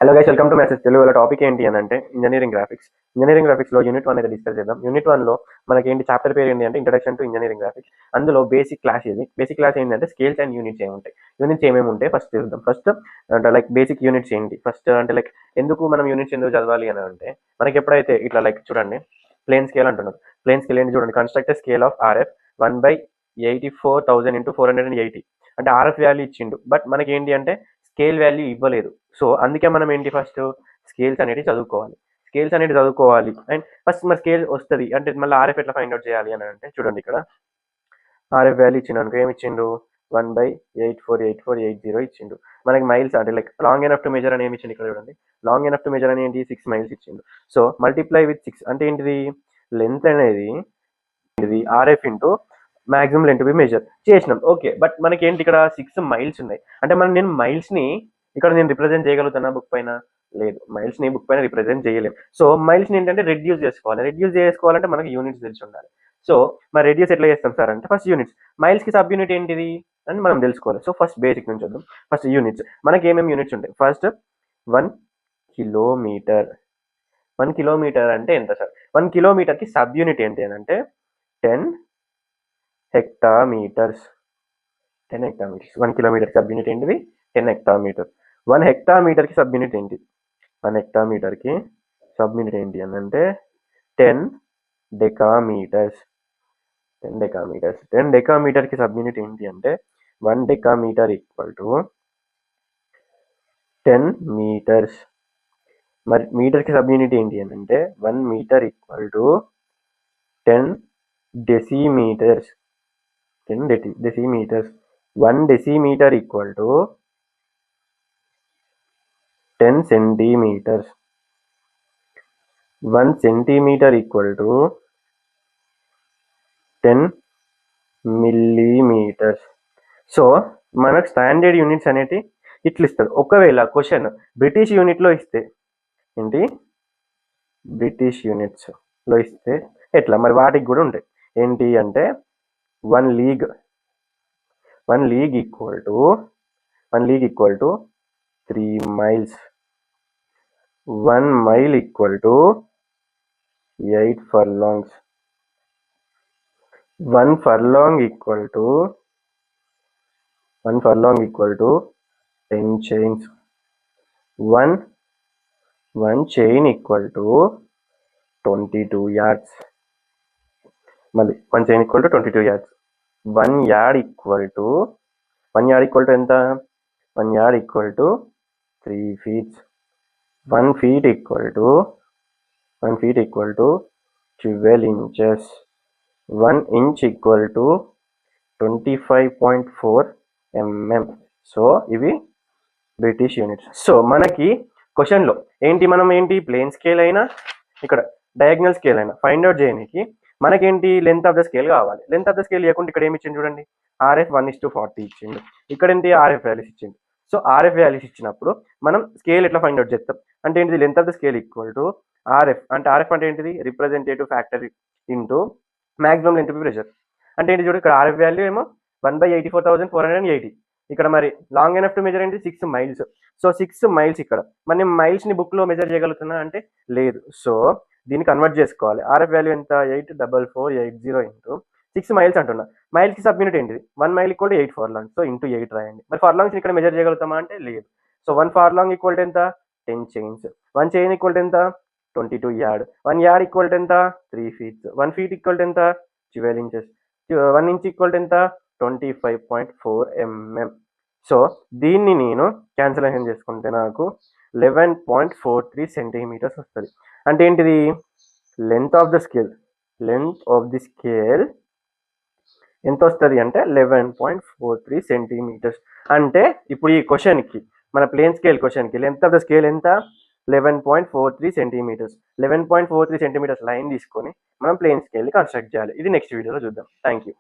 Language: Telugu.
Hello guys, welcome to message Telugu. Topic ఏంటి అని అంటే ఇంజనీరింగ్ గ్రాఫిక్స్. ఇంజనీరింగ్ గ్రాఫిక్స్లో యూనిట్ 1 అయితే డిస్కస్ చేద్దాం. యూనిట్ 1లో మనకి ఏంటి చాప్టర్ పేరు ఏంటి అంటే ఇంట్రడక్షన్ టు ఇంజనీరింగ్ గ్రాఫిక్స్. అందులో బేసిక్ క్లాస్ ఇది. బేసిక్ క్లాస్ ఏంటంటే స్కేల్స్ అండ్ యూనిట్స్ ఏముంటాయి, యూనిట్స్ ఏమేమి ఉంటాయి ఫస్ట్ చూద్దాం. ఫస్ట్ అంటే లైక్ బేసిక్ యూనిట్స్ ఏంటి, ఫస్ట్ అంటే లైక్ ఎందుకు మనం యూనిట్స్ ఎందుకు చదవాలి అని అంటే మనకి ఎప్పుడైతే ఇట్లా లైక్ చూడండి ప్లేన్ స్కేల్ అంటున్నారు. ప్లేన్ స్కేల్ ఏంటి చూడండి, construct scale of RF 1/84,000 into 480 అంటే ఆర్ఎఫ్ వాల్యూ ఇచ్చిండు, బట్ మనకి ఏంటి అంటే స్కేల్ వాల్యూ ఇవ్వలేదు. సో అందుకే మనం ఏంటి ఫస్ట్ స్కేల్స్ అనేది చదువుకోవాలి. అండ్ ఫస్ట్ మన స్కేల్ వస్తుంది అంటే మళ్ళీ ఆర్ఎఫ్ ఎట్లా ఫైండ్ అవుట్ చేయాలి అని అంటే చూడండి, ఇక్కడ ఆర్ఎఫ్ వాల్యూ ఇచ్చిండు అనుకో, ఏమి ఇచ్చిండు 1/848480 ఇచ్చిండు. మనకి మైల్స్ అంటే like long enough to measure అని ఏమి ఇచ్చిండు, ఇక్కడ చూడండి లాంగ్ ఎనఫ్ టు మెజర్ అని ఏంటి 6 miles ఇచ్చిండు. సో మల్టిప్లై విత్ 6 అంటే ఏంటిది, లెంత్ అనేది ఇది RF into maximum length B measure చేసినాం. ఓకే, బట్ మనకి ఏంటి ఇక్కడ 6 miles ఉన్నాయి అంటే నేను మైల్స్ని ఇక్కడ నేను రిప్రజెంట్ చేయగలుగుతున్నా బుక్ పైన, లేదు మైల్స్ని బుక్ పైన రిప్రజెంట్ చేయలేము. సో మైల్స్ని ఏంటంటే రెడ్యూస్ చేసుకోవాలంటే మనకి యూనిట్స్ తెలిసి ఉండాలి. సో మరి రెడ్యూస్ ఎట్లా చేస్తాం సార్ అంటే ఫస్ట్ యూనిట్స్, మైల్స్కి సబ్ యూనిట్ ఏంటిది అని మనం తెలుసుకోవాలి. సో ఫస్ట్ బేసిక్ నుంచి వద్దాం. ఫస్ట్ యూనిట్స్, మనకి ఏమేమి యూనిట్స్ ఉంటాయి. First 1 kilometer. 1 kilometer అంటే ఎంత సార్, 1 kilometerకి సబ్ యూనిట్ ఏంటి అని అంటే 10 hectometers. 10 hectometers. 1 kilometer sub unit ఏంటిది 10 hectometer. 1 hectometerకి సబ్ యూనిట్ ఏంటి, 1 hectometerకి సబ్ యూనిట్ ఏంటి అని అంటే 10 decameters. 10 decameterకి సబ్ యూనిట్ ఏంటి అంటే 1 decameter ఈక్వల్ టు 10 meters. మరి మీటర్కి సబ్ యూనిట్ ఏంటి అని అంటే 1 meter equal to 10 decimeters. 10 decimeters. 1 decimeter equal to 10 centimeters. 1 centimeter equal to 10 millimeters. So మనకు స్టాండర్డ్ యూనిట్స్ అనేటి ఇట్లా ఇస్తాడు. ఒకవేళ క్వశ్చన్ బ్రిటిష్ యూనిట్లో ఇస్తే ఏంటి, బ్రిటిష్ యూనిట్స్లో ఇస్తే ఎట్లా, మరి వాటికి కూడా ఉంటాయి. ఏంటి అంటే 1 league equal to 3 miles. 1 mile equal to 8 furlongs. 1 furlong equal to 10 chains. 1 chain equal to 22 yards. మళ్ళీ 1 chain equal to 22 yards. 1 yard equal to ఎంత, 1 yard equal to 3 feet. 1 feet equal to 12 inches. 1 inch equal to 25.4 mm. So ఇవి బ్రిటిష్ యూనిట్స్. సో మనకి క్వశ్చన్లో మనం ప్లేన్ స్కేల్ అయినా ఇక్కడ డయాగ్నల్ స్కేల్ అయినా ఫైండ్ అవుట్ చేయడానికి మనకేంటి లెంత్ ఆఫ్ ద స్కేల్ కావాలి. లెంత్ ఆఫ్ ద స్కేల్ ఇవ్వకుండా ఇక్కడ ఏమి ఇచ్చింది చూడండి, ఆర్ఎఫ్ 1:40 ఇచ్చిండు. ఇక్కడ ఏంటి ఆర్ఎఫ్ వాల్యూస్ ఇచ్చిండు. సో ఆర్ఎఫ్ వాల్యూస్ ఇచ్చినప్పుడు మనం స్కేల్ ఎట్లా ఫైండ్ అవుట్ చేస్తాం అంటే ఏంటిది, length of the scale equal to RF అంటే ఏంటిది, representative factor into maximum length B pressure. అంటే ఏంటి చూడు, ఇక్కడ ఆర్ఎఫ్ వాల్యూ ఏమో 1/84,480. ఇక్కడ మరి లాంగ్ ఎనఫ్ టు మెజర్ ఏంటి 6 miles. సో 6 miles ఇక్కడ మరి నేను మైల్స్ని బుక్లో మెజర్ చేయగలుగుతున్నా అంటే లేదు. సో దీన్ని కన్వర్ట్ చేసుకోవాలి. ఆర్ఎఫ్ వాల్యూ ఎంత 84480 ఇంటూ 6 miles అంటున్నా. మైల్స్కి సబ్ యూనిట్ ఏంటిది 1 mile equal to 8 furlongs. So into 8 రాయండి. మరి ఫర్లాంగ్స్ ఇక్కడ మెజర్ చేయగలుగుతామా అంటే లేదు. సో 1 furlong ఈక్వల్ టు ఎంత 10 chains. 1 chain ఈక్వల్ టు ఎంత 22 yard. 1 yard ఈక్వల్ టు ఎంత 3 feet. 1 feet ఈక్వల్ టు ఎంత 12 inches. 1 inch ఈక్వల్ టు ఎంత 25.4 mm. సో దీన్ని నేను క్యాన్సలేషన్ చేసుకుంటే నాకు 11.43 centimeters వస్తుంది. అంటే ఏంటిది, లెంత్ ఆఫ్ ది స్కేల్ ఎంత వస్తుంది అంటే 11.43 centimeters. అంటే ఇప్పుడు ఈ క్వశ్చన్కి మన ప్లేన్ స్కేల్ క్వశ్చన్కి లెంత్ ఆఫ్ ద స్కేల్ ఎంత 11.43 centimeters. 11.43 centimeters లైన్ తీసుకొని మనం ప్లేన్ స్కేల్ని కన్స్ట్రక్ట్ చేయాలి. ఇది నెక్స్ట్ వీడియోలో చూద్దాం. Thank you.